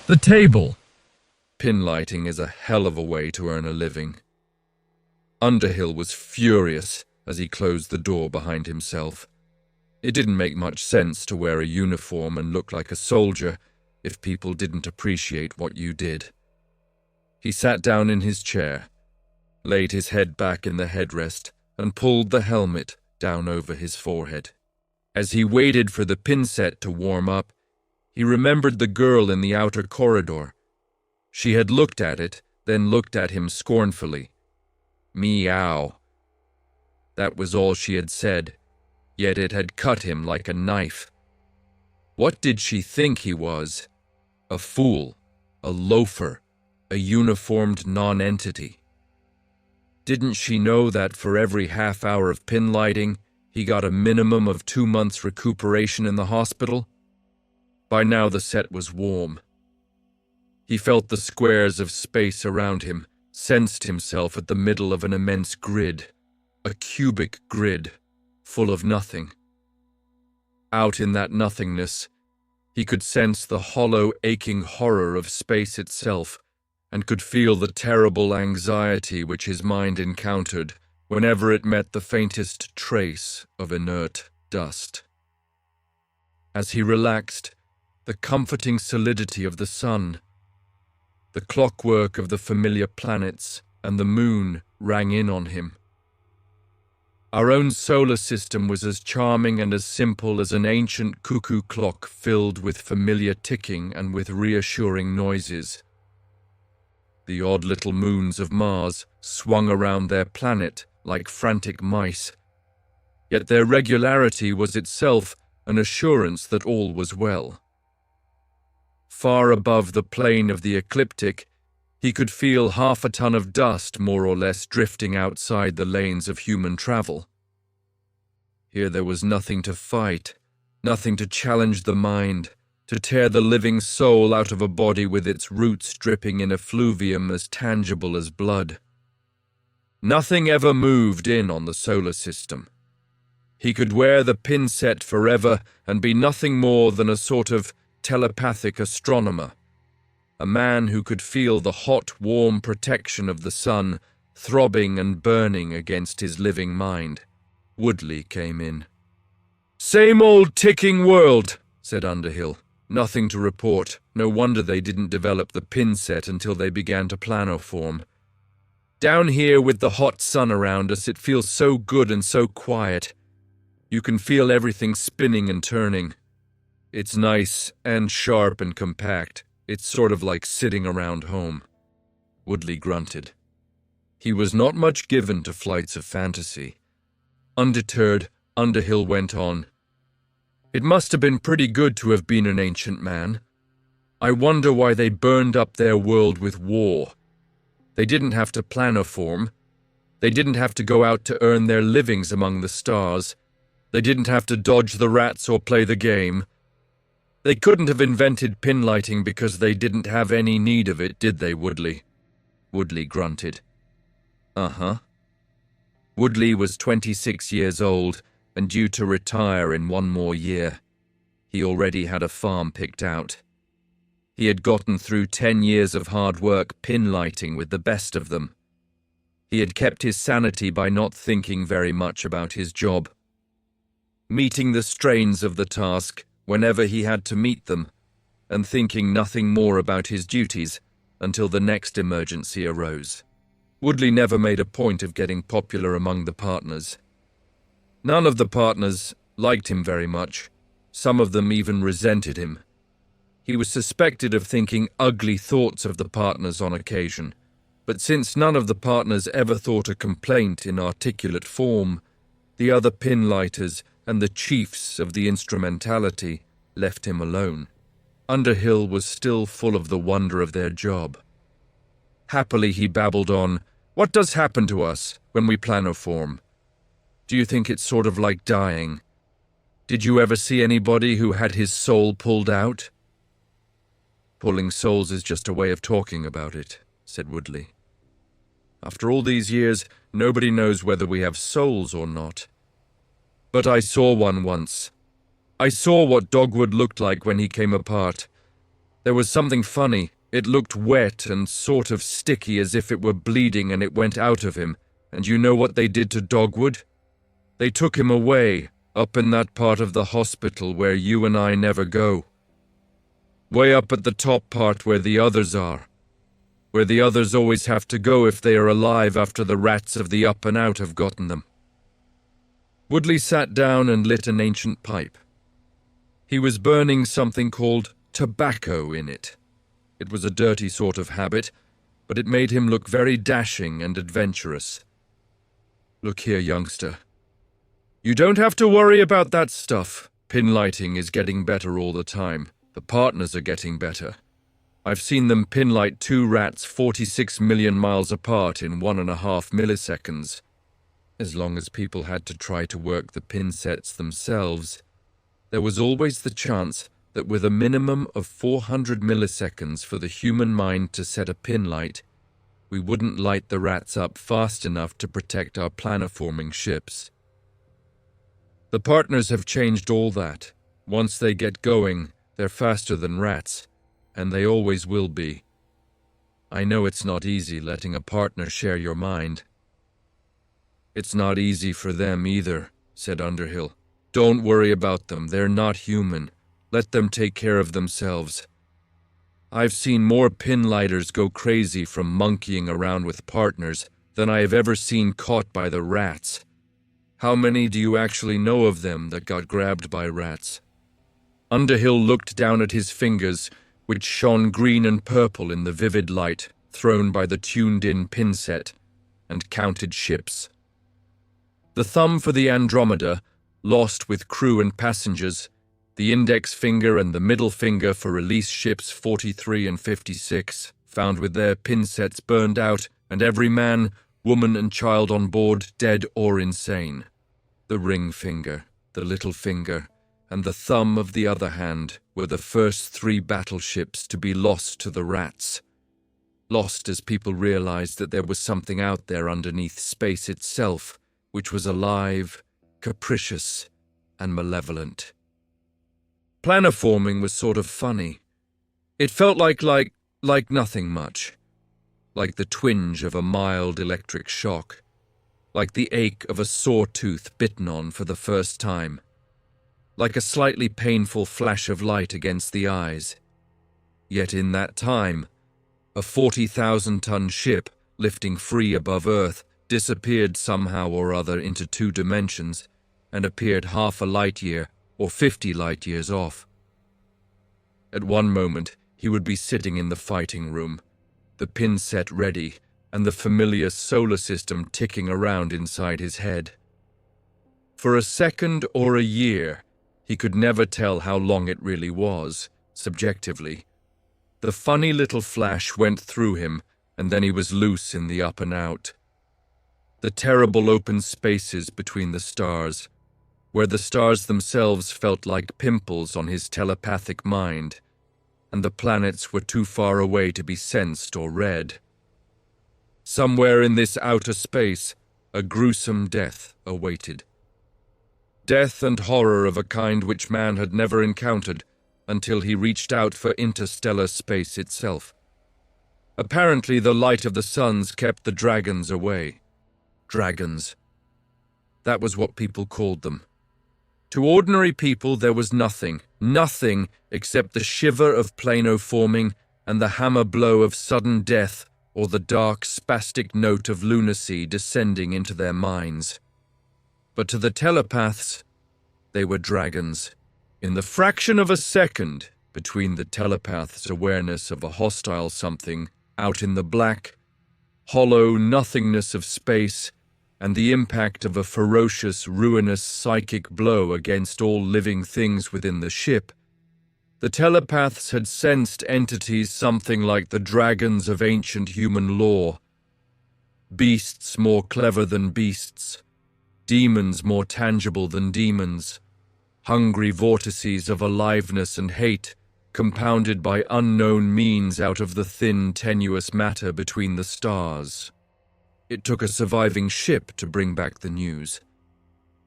The table! Pinlighting is a hell of a way to earn a living. Underhill was furious as he closed the door behind himself. It didn't make much sense to wear a uniform and look like a soldier if people didn't appreciate what you did. He sat down in his chair, laid his head back in the headrest, and pulled the helmet down over his forehead. As he waited for the pin set to warm up, he remembered the girl in the outer corridor. She had looked at it, then looked at him scornfully. Meow. That was all she had said, yet it had cut him like a knife. What did she think he was? A fool, a loafer, a uniformed non-entity. Didn't she know that for every half hour of pinlighting, he got a minimum of 2 months recuperation in the hospital? By now the set was warm. He felt the squares of space around him, sensed himself at the middle of an immense grid, a cubic grid, full of nothing. Out in that nothingness, he could sense the hollow, aching horror of space itself, and could feel the terrible anxiety which his mind encountered whenever it met the faintest trace of inert dust. As he relaxed, the comforting solidity of the sun, the clockwork of the familiar planets, and the moon rang in on him. Our own solar system was as charming and as simple as an ancient cuckoo clock filled with familiar ticking and with reassuring noises. The odd little moons of Mars swung around their planet like frantic mice, yet their regularity was itself an assurance that all was well. Far above the plane of the ecliptic, he could feel 1/2 ton of dust more or less drifting outside the lanes of human travel. Here there was nothing to fight, nothing to challenge the mind, to tear the living soul out of a body with its roots dripping in effluvium as tangible as blood. Nothing ever moved in on the solar system. He could wear the pin set forever and be nothing more than a sort of telepathic astronomer, a man who could feel the hot, warm protection of the sun throbbing and burning against his living mind. Woodley came in. "Same old ticking world," said Underhill. "Nothing to report. No wonder they didn't develop the pin set until they began to planoform. Down here with the hot sun around us, it feels so good and so quiet. You can feel everything spinning and turning. It's nice and sharp and compact. It's sort of like sitting around home." Woodley grunted. He was not much given to flights of fantasy. Undeterred, Underhill went on. "It must have been pretty good to have been an ancient man. I wonder why they burned up their world with war. They didn't have to planoform. They didn't have to go out to earn their livings among the stars. They didn't have to dodge the rats or play the game. They couldn't have invented pinlighting because they didn't have any need of it, did they, Woodley?" Woodley grunted. "Uh-huh." Woodley was 26 years old and due to retire in 1 more year. He already had a farm picked out. He had gotten through 10 years of hard work pinlighting with the best of them. He had kept his sanity by not thinking very much about his job, meeting the strains of the task whenever he had to meet them, and thinking nothing more about his duties until the next emergency arose. Woodley never made a point of getting popular among the partners. None of the partners liked him very much. Some of them even resented him. He was suspected of thinking ugly thoughts of the partners on occasion, but since none of the partners ever thought a complaint in articulate form, the other pinlighters and the chiefs of the instrumentality left him alone. Underhill was still full of the wonder of their job. Happily he babbled on, "What does happen to us when we planoform? Do you think it's sort of like dying? Did you ever see anybody who had his soul pulled out?" "Pulling souls is just a way of talking about it," said Woodley. "After all these years, nobody knows whether we have souls or not. But I saw one once. I saw what Dogwood looked like when he came apart. There was something funny. It looked wet and sort of sticky, as if it were bleeding and it went out of him. And you know what they did to Dogwood? They took him away, up in that part of the hospital where you and I never go. Way up at the top part where the others are. Where the others always have to go if they are alive after the rats of the up and out have gotten them. Woodley sat down and lit an ancient pipe. He was burning something called tobacco in it. It was a dirty sort of habit, but it made him look very dashing and adventurous. Look here, youngster. You don't have to worry about that stuff. Pinlighting is getting better all the time. The partners are getting better. I've seen them pinlight 2 rats 46 million miles apart in 1.5 milliseconds. As long as people had to try to work the pin sets themselves, there was always the chance that with a minimum of 400 milliseconds for the human mind to set a pinlight, we wouldn't light the rats up fast enough to protect our planet-forming ships. The partners have changed all that. Once they get going, they're faster than rats, and they always will be. I know it's not easy letting a partner share your mind. It's not easy for them either, said Underhill. Don't worry about them, they're not human. Let them take care of themselves. I've seen more Pinlighters go crazy from monkeying around with partners than I have ever seen caught by the rats. How many do you actually know of them that got grabbed by rats? Underhill looked down at his fingers, which shone green and purple in the vivid light thrown by the tuned-in pin set, and counted ships. The thumb for the Andromeda, lost with crew and passengers, the index finger and the middle finger for release ships 43 and 56, found with their pin sets burned out and every man, woman and child on board dead or insane. The ring finger, the little finger, and the thumb of the other hand were the first 3 battleships to be lost to the rats. Lost as people realized that there was something out there underneath space itself, which was alive, capricious, and malevolent. Planoforming was sort of funny. It felt like nothing much. Like the twinge of a mild electric shock. Like the ache of a sore tooth bitten on for the first time. Like a slightly painful flash of light against the eyes. Yet in that time, a 40,000-ton ship, lifting free above Earth, disappeared somehow or other into 2 dimensions and appeared half a light year or 50 light years off. At one moment, he would be sitting in the fighting room, the pin set ready, and the familiar solar system ticking around inside his head. For a second or a year, he could never tell how long it really was, subjectively. The funny little flash went through him, and then he was loose in the up and out. The terrible open spaces between the stars, where the stars themselves felt like pimples on his telepathic mind, and the planets were too far away to be sensed or read. Somewhere in this outer space, a gruesome death awaited. Death and horror of a kind which man had never encountered until he reached out for interstellar space itself. Apparently the light of the suns kept the dragons away. Dragons. That was what people called them. To ordinary people there was nothing except the shiver of plano-forming and the hammer blow of sudden death or the dark spastic note of lunacy descending into their minds. But to the telepaths, they were dragons. In the fraction of a second between the telepath's awareness of a hostile something out in the black, hollow nothingness of space and the impact of a ferocious, ruinous psychic blow against all living things within the ship, the telepaths had sensed entities something like the dragons of ancient human lore. Beasts more clever than beasts, demons more tangible than demons, hungry vortices of aliveness and hate, compounded by unknown means out of the thin, tenuous matter between the stars. It took a surviving ship to bring back the news.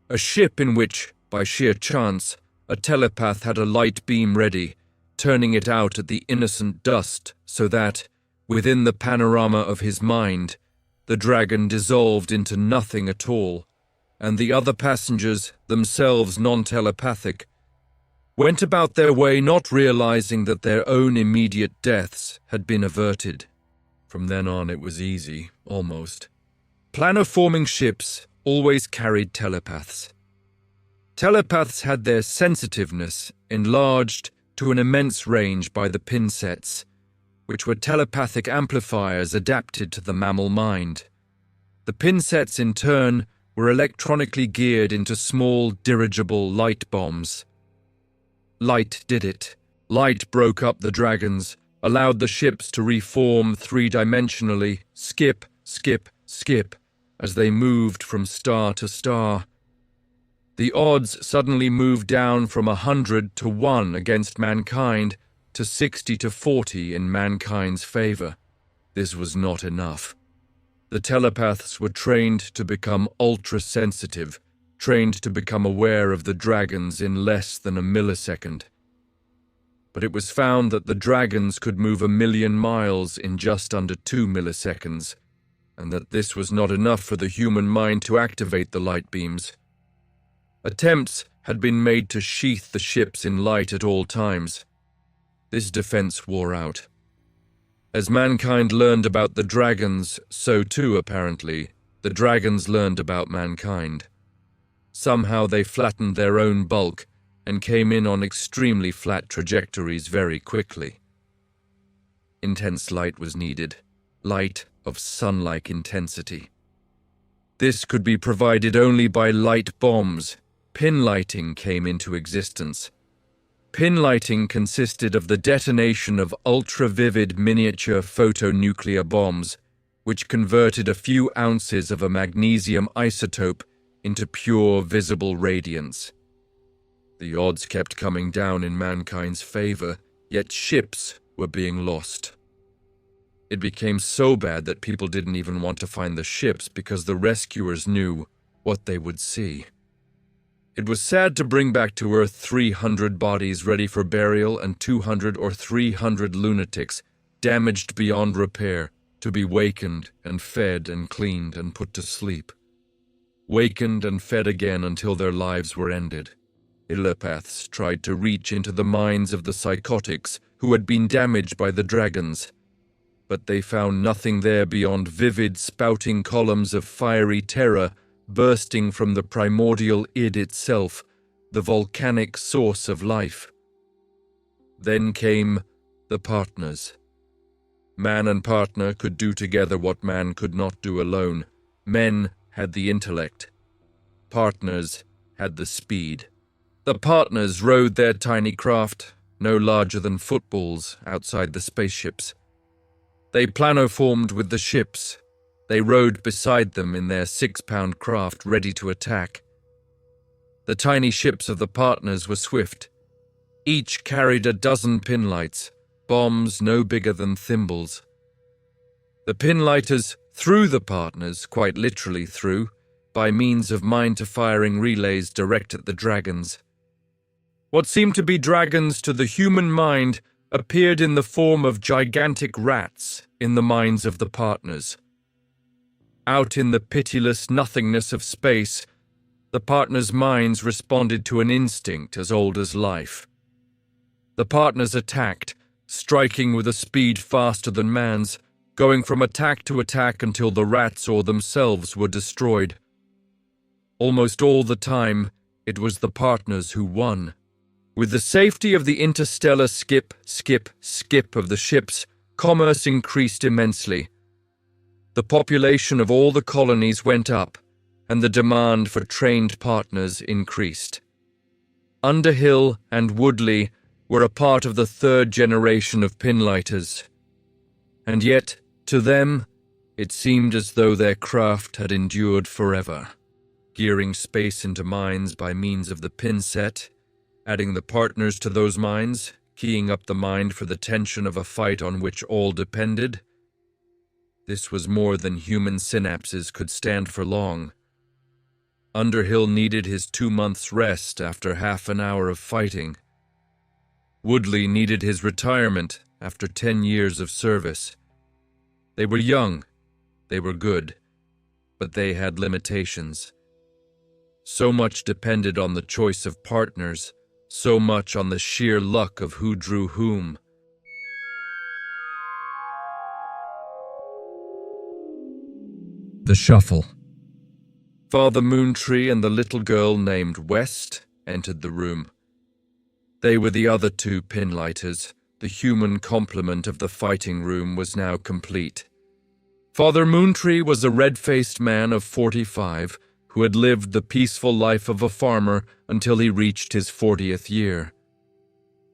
A ship in which, by sheer chance, a telepath had a light beam ready, turning it out at the innocent dust so that, within the panorama of his mind, the dragon dissolved into nothing at all, and the other passengers, themselves non-telepathic, went about their way not realizing that their own immediate deaths had been averted. From then on it was easy, almost. Planoforming ships always carried telepaths. Telepaths had their sensitiveness enlarged to an immense range by the pin sets, which were telepathic amplifiers adapted to the mammal mind. The pin sets, in turn, were electronically geared into small dirigible light bombs. Light did it. Light broke up the dragons, allowed the ships to reform three-dimensionally, skip, skip, skip, as they moved from star to star. The odds suddenly moved down from 100 to 1 against mankind to 60 to 40 in mankind's favor. This was not enough. The telepaths were trained to become ultra-sensitive, trained to become aware of the dragons in less than a millisecond. But it was found that the dragons could move 1,000,000 miles in just under 2 milliseconds, and that this was not enough for the human mind to activate the light beams. Attempts had been made to sheath the ships in light at all times. This defense wore out. As mankind learned about the dragons, so too, apparently, the dragons learned about mankind. Somehow they flattened their own bulk and came in on extremely flat trajectories very quickly. Intense light was needed, light of sun-like intensity. This could be provided only by light bombs. Pinlighting came into existence. Pinlighting consisted of the detonation of ultra-vivid miniature photonuclear bombs, which converted a few ounces of a magnesium isotope into pure visible radiance. The odds kept coming down in mankind's favor, yet ships were being lost. It became so bad that people didn't even want to find the ships because the rescuers knew what they would see. It was sad to bring back to Earth 300 bodies ready for burial and 200 or 300 lunatics, damaged beyond repair, to be wakened and fed and cleaned and put to sleep. Wakened and fed again until their lives were ended. Telepaths tried to reach into the minds of the psychotics who had been damaged by the dragons, but they found nothing there beyond vivid, spouting columns of fiery terror bursting from the primordial id itself, the volcanic source of life. Then came the partners. Man and partner could do together what man could not do alone. Men had the intellect. Partners had the speed. The partners rowed their tiny craft, no larger than footballs, outside the spaceships. They planoformed with the ships. They rode beside them in their 6-pound craft ready to attack. The tiny ships of the partners were swift. Each carried a dozen pinlights, bombs no bigger than thimbles. The pinlighters threw the partners, quite literally threw, by means of mind-to-firing relays direct at the dragons. What seemed to be dragons to the human mind appeared in the form of gigantic rats in the minds of the partners. Out in the pitiless nothingness of space, the partners' minds responded to an instinct as old as life. The partners attacked, striking with a speed faster than man's, going from attack to attack until the rats or themselves were destroyed. Almost all the time, it was the partners who won. With the safety of the interstellar skip, skip, skip of the ships, commerce increased immensely. The population of all the colonies went up, and the demand for trained partners increased. Underhill and Woodley were a part of the third generation of Pinlighters, and yet, to them, it seemed as though their craft had endured forever, gearing space into minds by means of the pin set, adding the partners to those minds, keying up the mind for the tension of a fight on which all depended. This was more than human synapses could stand for long. Underhill needed his 2 months' rest after half an hour of fighting. Woodley needed his retirement after 10 years of service. They were young, they were good, but they had limitations. So much depended on the choice of partners, so much on the sheer luck of who drew whom. The Shuffle. Father Moontree and the little girl named West entered the room. They were the other two Pinlighters. The human complement of the fighting room was now complete. Father Moontree was a red-faced man of 45 who had lived the peaceful life of a farmer until he reached his 40th year.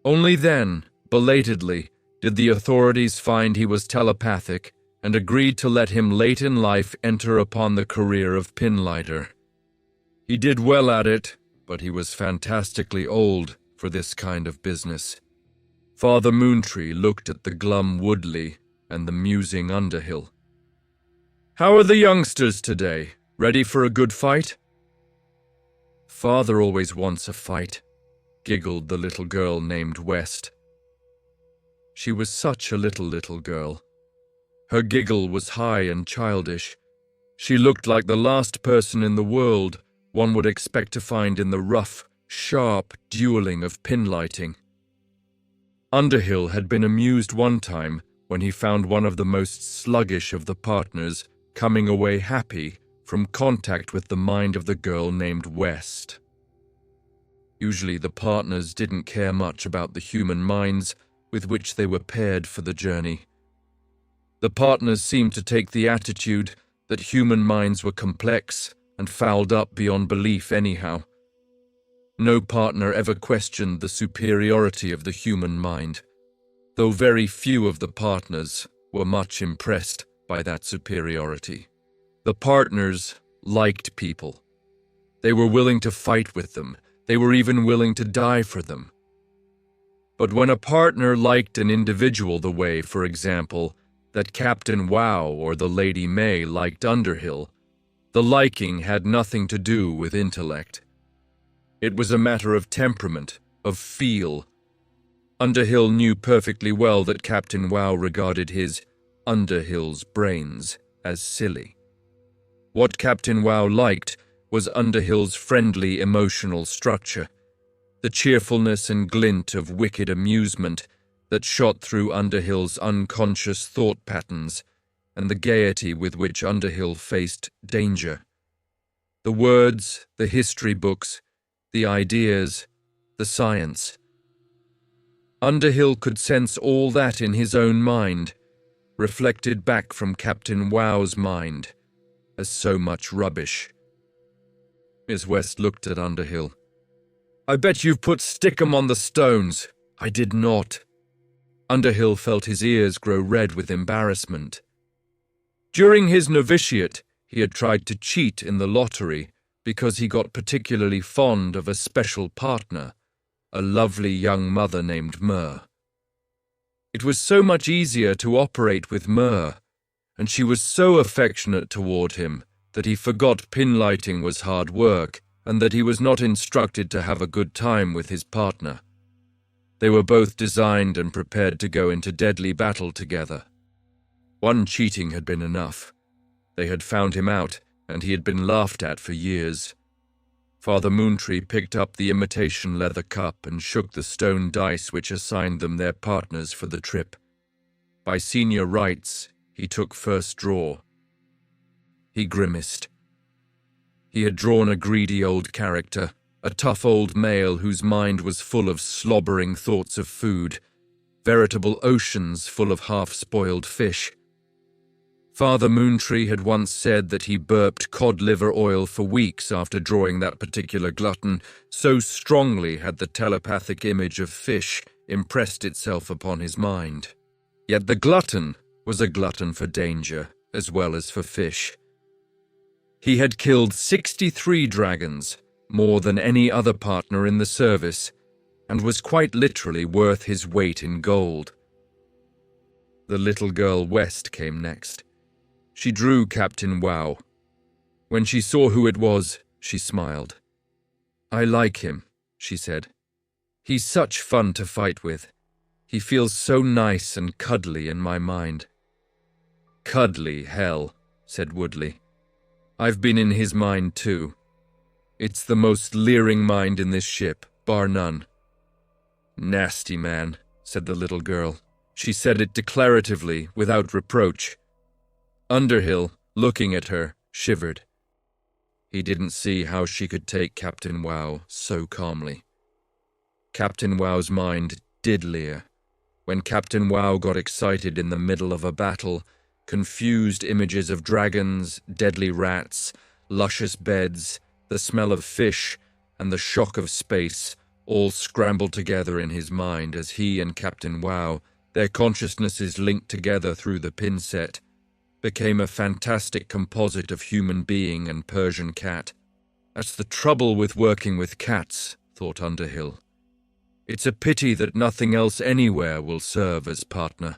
Only then, belatedly, did the authorities find he was telepathic and agreed to let him late in life enter upon the career of Pinlighter. He did well at it, but he was fantastically old for this kind of business. Father Moontree looked at the glum Woodley and the musing Underhill. "How are the youngsters today? Ready for a good fight?" "Father always wants a fight," giggled the little girl named West. She was such a little girl. Her giggle was high and childish. She looked like the last person in the world one would expect to find in the rough, sharp dueling of pinlighting. Underhill had been amused one time when he found one of the most sluggish of the partners coming away happy from contact with the mind of the girl named West. Usually the partners didn't care much about the human minds with which they were paired for the journey. The partners seemed to take the attitude that human minds were complex and fouled up beyond belief anyhow. No partner ever questioned the superiority of the human mind, though very few of the partners were much impressed by that superiority. The partners liked people. They were willing to fight with them. They were even willing to die for them. But when a partner liked an individual the way, for example, that Captain Wow or the Lady May liked Underhill, the liking had nothing to do with intellect. It was a matter of temperament, of feel. Underhill knew perfectly well that Captain Wow regarded his, Underhill's, brains as silly. What Captain Wow liked was Underhill's friendly emotional structure, the cheerfulness and glint of wicked amusement that shot through Underhill's unconscious thought patterns, and the gaiety with which Underhill faced danger. The words, the history books, the ideas, the science. Underhill could sense all that in his own mind, reflected back from Captain Wow's mind, as so much rubbish. Miss West looked at Underhill. "I bet you've put stickum on the stones." "I did not." Underhill felt his ears grow red with embarrassment. During his novitiate, he had tried to cheat in the lottery because he got particularly fond of a special partner, a lovely young mother named Myrrh. It was so much easier to operate with Myrrh, and she was so affectionate toward him that he forgot pinlighting was hard work and that he was not instructed to have a good time with his partner. They were both designed and prepared to go into deadly battle together. One cheating had been enough. They had found him out, and he had been laughed at for years. Father Moontree picked up the imitation leather cup and shook the stone dice which assigned them their partners for the trip. By senior rights, he took first draw. He grimaced. He had drawn a greedy old character, a tough old male whose mind was full of slobbering thoughts of food, veritable oceans full of half-spoiled fish. Father Moontree had once said that he burped cod liver oil for weeks after drawing that particular glutton, so strongly had the telepathic image of fish impressed itself upon his mind. Yet the glutton was a glutton for danger as well as for fish. He had killed 63 dragons, more than any other partner in the service, and was quite literally worth his weight in gold. The little girl West came next. She drew Captain Wow. When she saw who it was, she smiled. "I like him," she said. He's such fun to fight with. He feels so nice and cuddly in my mind." "Cuddly, hell," said Woodley. "I've been in his mind too. It's the most leering mind in this ship, bar none." "Nasty man," said the little girl. She said it declaratively, without reproach. Underhill, looking at her, shivered. He didn't see how she could take Captain Wow so calmly. Captain Wow's mind did leer. When Captain Wow got excited in the middle of a battle, confused images of dragons, deadly rats, luscious beds, the smell of fish, and the shock of space all scrambled together in his mind as he and Captain Wow, their consciousnesses linked together through the pin set, became a fantastic composite of human being and Persian cat. That's the trouble with working with cats, thought Underhill. It's a pity that nothing else anywhere will serve as partner.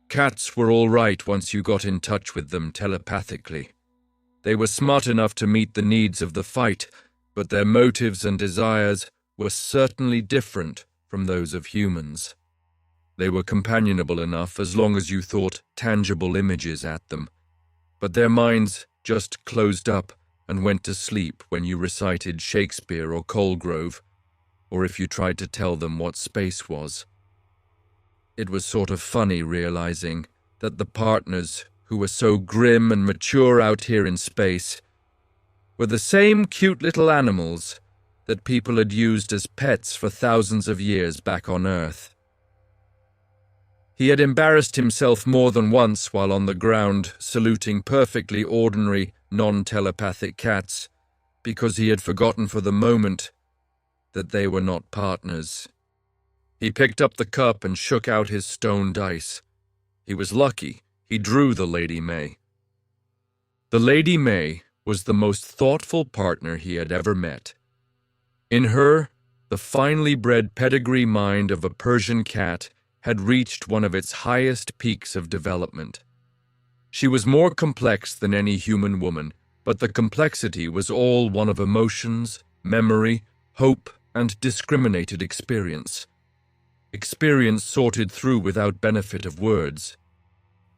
Cats were all right once you got in touch with them telepathically. They were smart enough to meet the needs of the fight, but their motives and desires were certainly different from those of humans. They were companionable enough as long as you thought tangible images at them, but their minds just closed up and went to sleep when you recited Shakespeare or Colgrove, or if you tried to tell them what space was. It was sort of funny realizing that the partners who were so grim and mature out here in space were the same cute little animals that people had used as pets for thousands of years back on Earth. He had embarrassed himself more than once while on the ground saluting perfectly ordinary, non-telepathic cats because he had forgotten for the moment that they were not partners. He picked up the cup and shook out his stone dice. He was lucky. He drew the Lady May. The Lady May was the most thoughtful partner he had ever met. In her, the finely bred pedigree mind of a Persian cat had reached one of its highest peaks of development. She was more complex than any human woman, but the complexity was all one of emotions, memory, hope, and discriminated experience. Experience sorted through without benefit of words.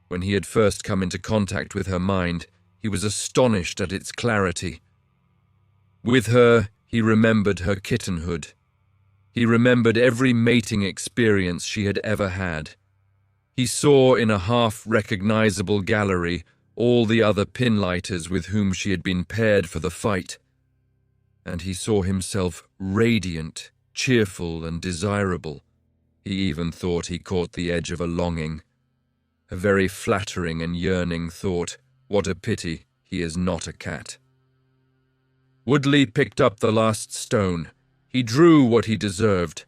When he had first come into contact with her mind, he was astonished at its clarity. With her, he remembered her kittenhood. He remembered every mating experience she had ever had. He saw in a half-recognizable gallery all the other Pinlighters with whom she had been paired for the fight. And he saw himself radiant, cheerful, and desirable. He even thought he caught the edge of a longing. A very flattering and yearning thought. What a pity he is not a cat. Woodley picked up the last stone. He drew what he deserved.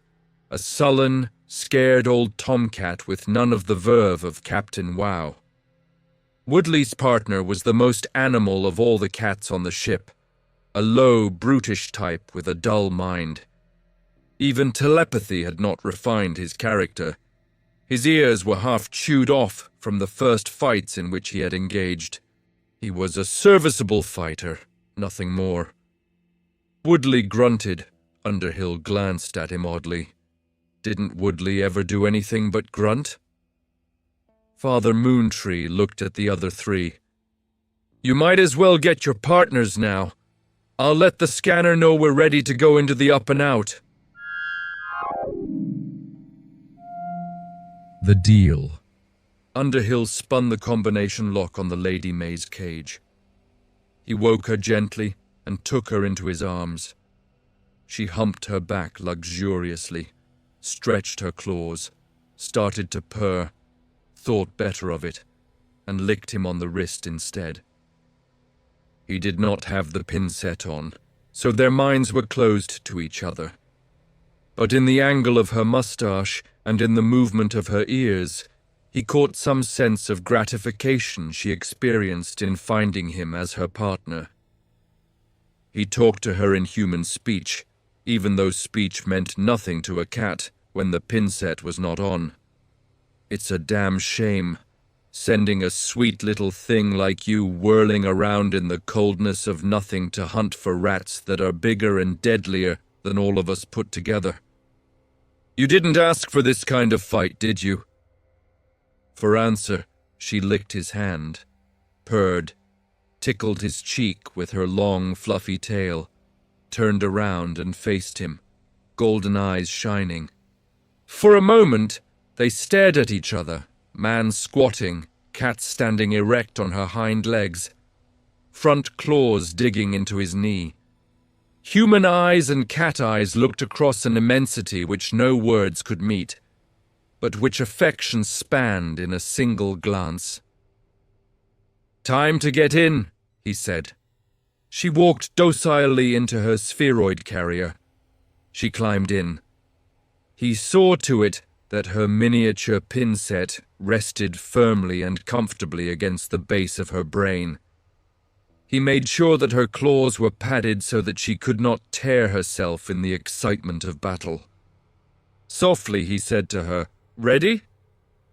A sullen, scared old tomcat with none of the verve of Captain Wow. Woodley's partner was the most animal of all the cats on the ship. A low, brutish type with a dull mind. Even telepathy had not refined his character. His ears were half chewed off from the first fights in which he had engaged. He was a serviceable fighter, nothing more. Woodley grunted. Underhill glanced at him oddly. Didn't Woodley ever do anything but grunt? Father Moontree looked at the other three. "You might as well get your partners now. I'll let the scanner know we're ready to go into the up and out." The deal. Underhill spun the combination lock on the Lady May's cage. He woke her gently and took her into his arms. She humped her back luxuriously, stretched her claws, started to purr, thought better of it, and licked him on the wrist instead. He did not have the pin set on, so their minds were closed to each other. But in the angle of her mustache and in the movement of her ears, he caught some sense of gratification she experienced in finding him as her partner. He talked to her in human speech, even though speech meant nothing to a cat when the pin set was not on. It's a damn shame, sending a sweet little thing like you whirling around in the coldness of nothing to hunt for rats that are bigger and deadlier than all of us put together. You didn't ask for this kind of fight, did you? For answer, she licked his hand, purred, tickled his cheek with her long, fluffy tail, turned around and faced him, golden eyes shining. For a moment, they stared at each other, man squatting, cat standing erect on her hind legs, front claws digging into his knee. Human eyes and cat eyes looked across an immensity which no words could meet, but which affection spanned in a single glance. "Time to get in," he said. She walked docilely into her spheroid carrier. She climbed in. He saw to it that her miniature pin set rested firmly and comfortably against the base of her brain. He made sure that her claws were padded so that she could not tear herself in the excitement of battle. Softly he said to her, "Ready?"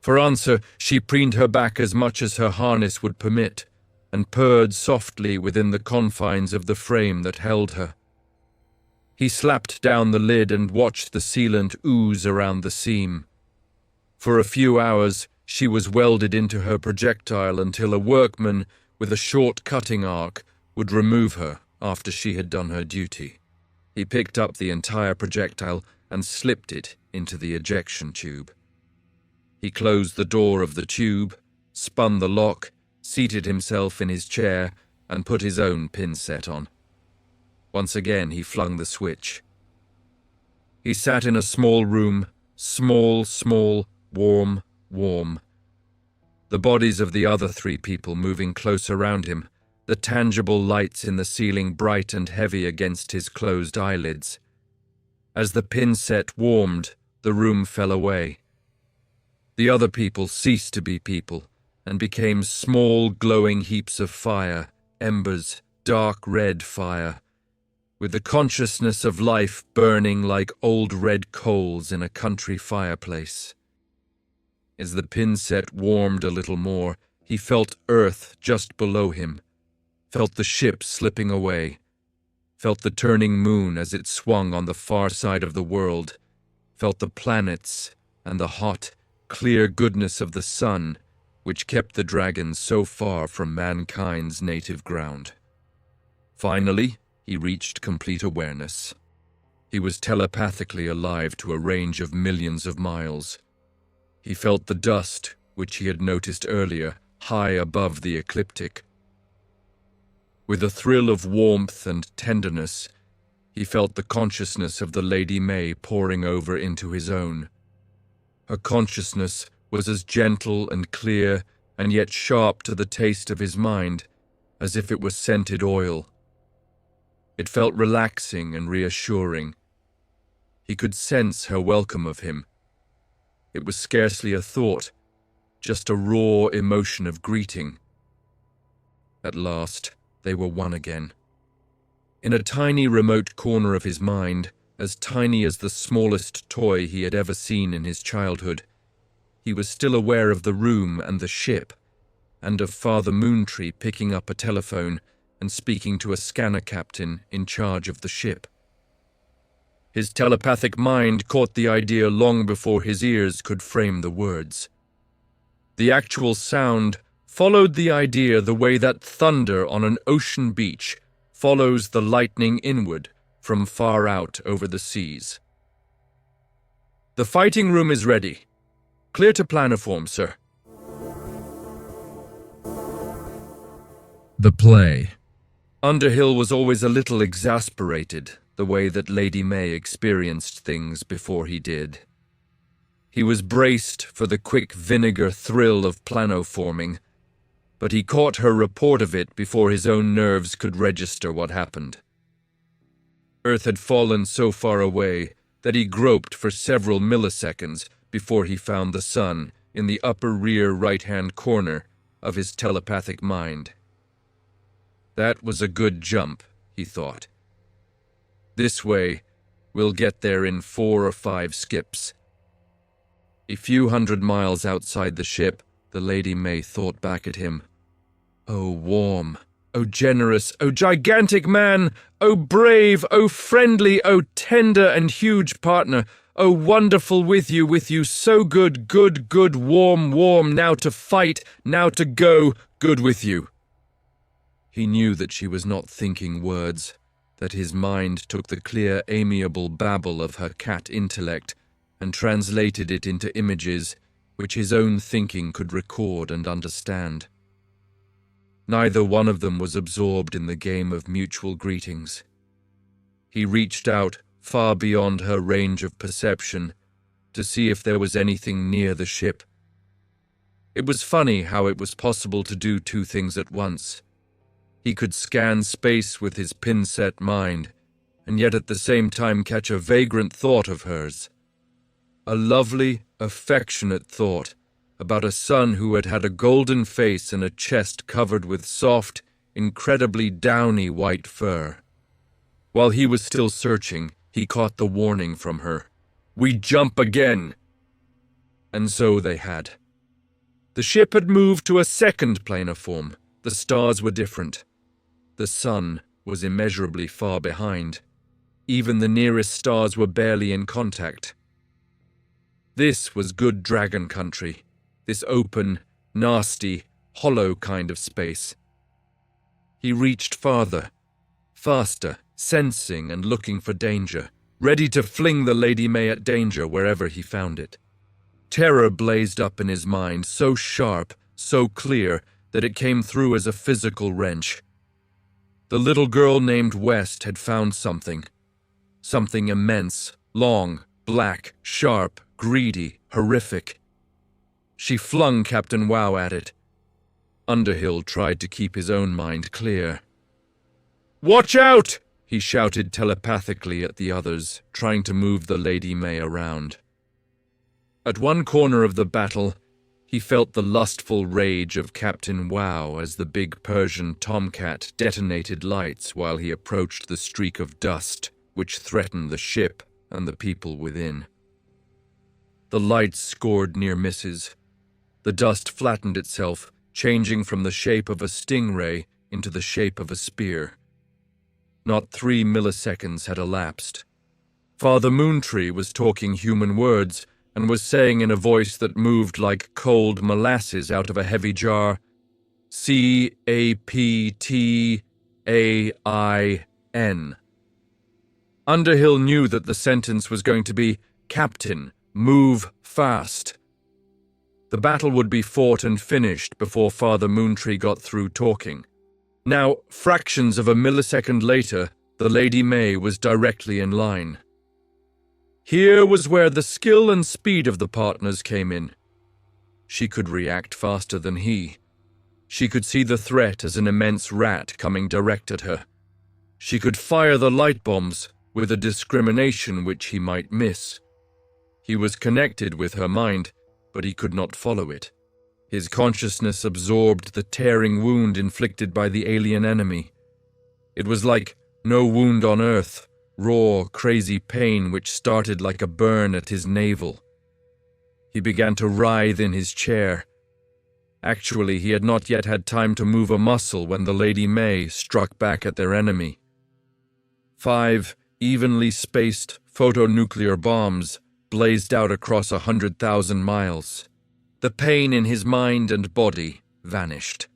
For answer, she preened her back as much as her harness would permit, and purred softly within the confines of the frame that held her. He slapped down the lid and watched the sealant ooze around the seam. For a few hours, she was welded into her projectile until a workman with a short cutting arc would remove her after she had done her duty. He picked up the entire projectile and slipped it into the ejection tube. He closed the door of the tube, spun the lock, seated himself in his chair, and put his own pin set on. Once again he flung the switch. He sat in a small room, small, warm. The bodies of the other 3 people moving close around him, the tangible lights in the ceiling bright and heavy against his closed eyelids. As the pin set warmed, the room fell away. The other people ceased to be people and became small glowing heaps of fire, embers, dark red fire, with the consciousness of life burning like old red coals in a country fireplace. As the pin set warmed a little more, he felt Earth just below him, felt the ship slipping away, felt the turning moon as it swung on the far side of the world, felt the planets and the hot, clear goodness of the sun, which kept the dragons so far from mankind's native ground. Finally, he reached complete awareness. He was telepathically alive to a range of millions of miles. He felt the dust, which he had noticed earlier, high above the ecliptic. With a thrill of warmth and tenderness, he felt the consciousness of the Lady May pouring over into his own. Her consciousness was as gentle and clear and yet sharp to the taste of his mind, as if it was scented oil. It felt relaxing and reassuring. He could sense her welcome of him. It was scarcely a thought, just a raw emotion of greeting. At last, they were one again. In a tiny remote corner of his mind, as tiny as the smallest toy he had ever seen in his childhood, he was still aware of the room and the ship, and of Father Moontree picking up a telephone and speaking to a scanner captain in charge of the ship. His telepathic mind caught the idea long before his ears could frame the words. The actual sound followed the idea the way that thunder on an ocean beach follows the lightning inward from far out over the seas. "The fighting room is ready. Clear to planoform, sir." The play. Underhill was always a little exasperated the way that Lady May experienced things before he did. He was braced for the quick vinegar thrill of planoforming, but he caught her report of it before his own nerves could register what happened. Earth had fallen so far away that he groped for several milliseconds before he found the sun in the upper rear right-hand corner of his telepathic mind. That was a good jump, he thought. This way, we'll get there in 4 or 5 skips. A few hundred miles outside the ship, the Lady May thought back at him. Oh, warm, O generous, O gigantic man, O brave, O friendly, O tender and huge partner, O wonderful with you, so good, good, good, warm, warm, now to fight, now to go, good with you. He knew that she was not thinking words, that his mind took the clear, amiable babble of her cat intellect and translated it into images which his own thinking could record and understand. Neither one of them was absorbed in the game of mutual greetings. He reached out far beyond her range of perception to see if there was anything near the ship. It was funny how it was possible to do two things at once. He could scan space with his pin-set mind, and yet at the same time catch a vagrant thought of hers. A lovely, affectionate thought about a son who had had a golden face and a chest covered with soft, incredibly downy white fur. While he was still searching, he caught the warning from her. "We jump again!" And so they had. The ship had moved to a second planar form. The stars were different. The sun was immeasurably far behind. Even the nearest stars were barely in contact. This was good dragon country, this open, nasty, hollow kind of space. He reached farther, faster, sensing and looking for danger, ready to fling the Lady May at danger wherever he found it. Terror blazed up in his mind, so sharp, so clear, that it came through as a physical wrench. The little girl named West had found something immense, long, black, sharp, greedy, horrific. She flung Captain Wow at it. Underhill tried to keep his own mind clear. "Watch out!" he shouted telepathically at the others, trying to move the Lady May around. At one corner of the battle, he felt the lustful rage of Captain Wow as the big Persian tomcat detonated lights while he approached the streak of dust which threatened the ship and the people within. The lights scored near misses. The dust flattened itself, changing from the shape of a stingray into the shape of a spear. Not 3 milliseconds had elapsed. Father Moontree was talking human words and was saying in a voice that moved like cold molasses out of a heavy jar, "Captain." Underhill knew that the sentence was going to be, "Captain, move fast." The battle would be fought and finished before Father Moontree got through talking. Now, fractions of a millisecond later, the Lady May was directly in line. Here was where the skill and speed of the partners came in. She could react faster than he. She could see the threat as an immense rat coming direct at her. She could fire the light bombs with a discrimination which he might miss. He was connected with her mind, but he could not follow it. His consciousness absorbed the tearing wound inflicted by the alien enemy. It was like no wound on Earth, raw, crazy pain which started like a burn at his navel. He began to writhe in his chair. Actually, he had not yet had time to move a muscle when the Lady May struck back at their enemy. 5 evenly spaced photonuclear bombs blazed out across 100,000 miles. The pain in his mind and body vanished.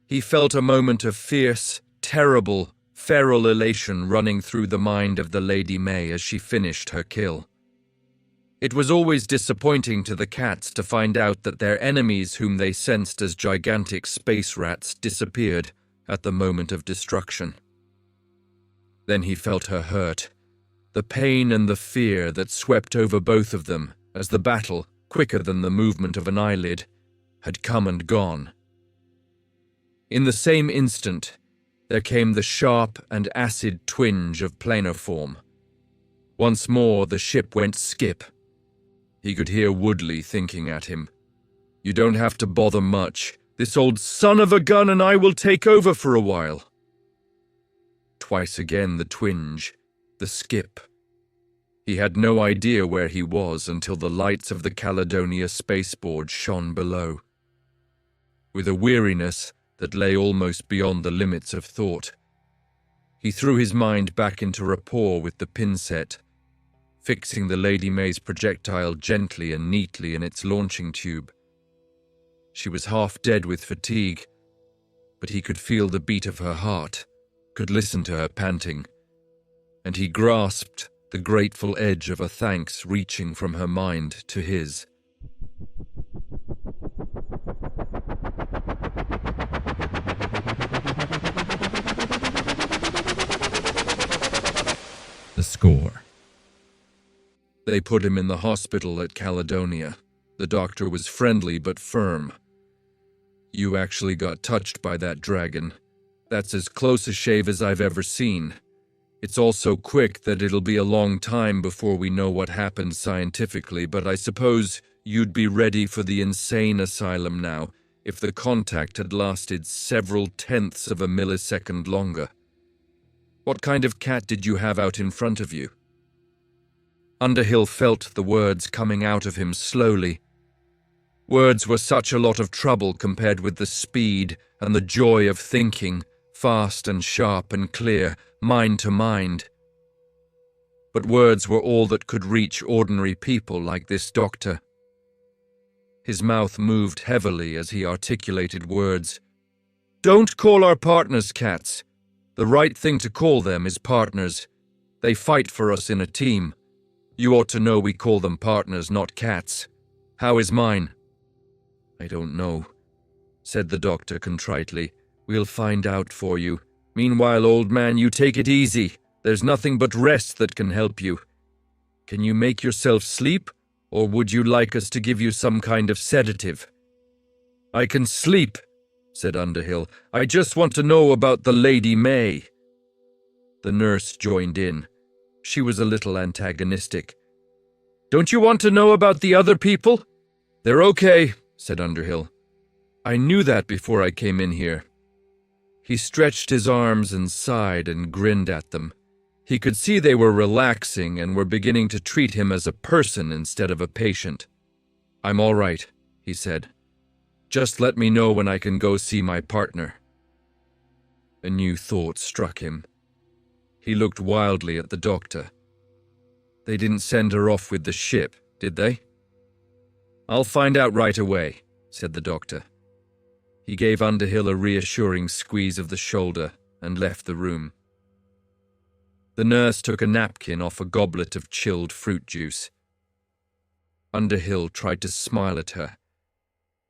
He felt a moment of fierce, terrible, feral elation running through the mind of the Lady May as she finished her kill. It was always disappointing to the cats to find out that their enemies, whom they sensed as gigantic space rats, disappeared at the moment of destruction. Then he felt her hurt, the pain and the fear that swept over both of them as the battle, quicker than the movement of an eyelid, had come and gone. In the same instant, there came the sharp and acid twinge of planar form. Once more the ship went skip. He could hear Woodley thinking at him, "You don't have to bother much. This old son of a gun and I will take over for a while." Twice again the twinge, the skip. He had no idea where he was until the lights of the Caledonia spaceport shone below. With a weariness that lay almost beyond the limits of thought. He threw his mind back into rapport with the pin set, fixing the Lady May's projectile gently and neatly in its launching tube. She was half dead with fatigue, but he could feel the beat of her heart, could listen to her panting, and he grasped the grateful edge of a thanks reaching from her mind to his. The score. They put him in the hospital at Caledonia. The doctor was friendly but firm. You actually got touched by that dragon. That's as close a shave as I've ever seen. It's all so quick that it'll be a long time before we know what happened scientifically, but I suppose you'd be ready for the insane asylum now if the contact had lasted several tenths of a millisecond longer. What kind of cat did you have out in front of you? Underhill felt the words coming out of him slowly. Words were such a lot of trouble compared with the speed and the joy of thinking, fast and sharp and clear, mind to mind. But words were all that could reach ordinary people like this doctor. His mouth moved heavily as he articulated words. Don't call our partners cats. The right thing to call them is partners. They fight for us in a team. You ought to know we call them partners, not cats. How is mine? I don't know, said the doctor contritely. We'll find out for you. Meanwhile, old man, you take it easy. There's nothing but rest that can help you. Can you make yourself sleep, or would you like us to give you some kind of sedative? I can sleep, said Underhill. I just want to know about the Lady May. The nurse joined in. She was a little antagonistic. Don't you want to know about the other people? They're okay, said Underhill. I knew that before I came in here. He stretched his arms and sighed and grinned at them. He could see they were relaxing and were beginning to treat him as a person instead of a patient. I'm all right, he said. Just let me know when I can go see my partner. A new thought struck him. He looked wildly at the doctor. They didn't send her off with the ship, did they? I'll find out right away, said the doctor. He gave Underhill a reassuring squeeze of the shoulder and left the room. The nurse took a napkin off a goblet of chilled fruit juice. Underhill tried to smile at her.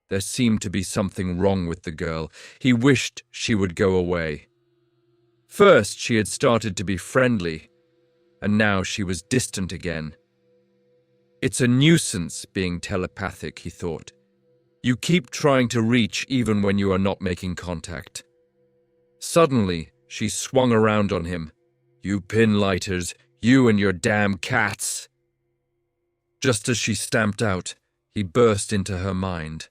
There seemed to be something wrong with the girl. He wished she would go away. First, she had started to be friendly, and now she was distant again. It's a nuisance being telepathic, he thought. You keep trying to reach even when you are not making contact. Suddenly, she swung around on him. You Pinlighters, you and your damn cats! Just as she stamped out, he burst into her mind.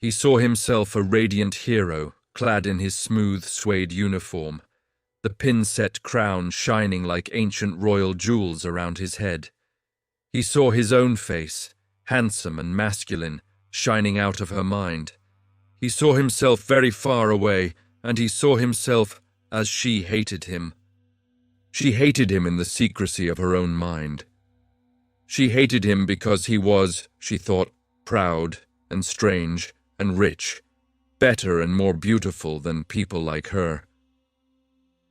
He saw himself a radiant hero, clad in his smooth suede uniform, the pin-set crown shining like ancient royal jewels around his head. He saw his own face, handsome and masculine, shining out of her mind. He saw himself very far away, and he saw himself as she hated him. She hated him in the secrecy of her own mind. She hated him because he was, she thought, proud and strange and rich, better and more beautiful than people like her.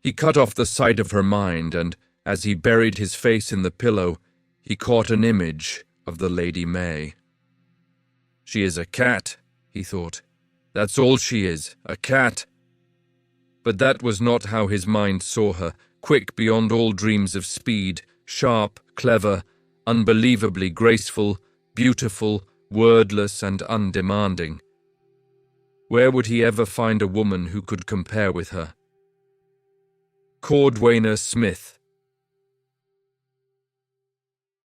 He cut off the sight of her mind, and as he buried his face in the pillow, he caught an image of the Lady May. She is a cat, he thought. That's all she is, a cat. But that was not how his mind saw her, quick beyond all dreams of speed, sharp, clever, unbelievably graceful, beautiful, wordless and undemanding. Where would he ever find a woman who could compare with her? Cordwainer Smith.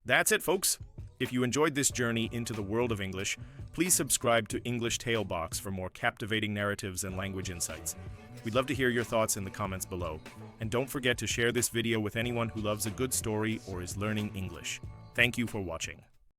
That's it, folks. If you enjoyed this journey into the world of English, please subscribe to English Tale Box for more captivating narratives and language insights. We'd love to hear your thoughts in the comments below. And don't forget to share this video with anyone who loves a good story or is learning English. Thank you for watching.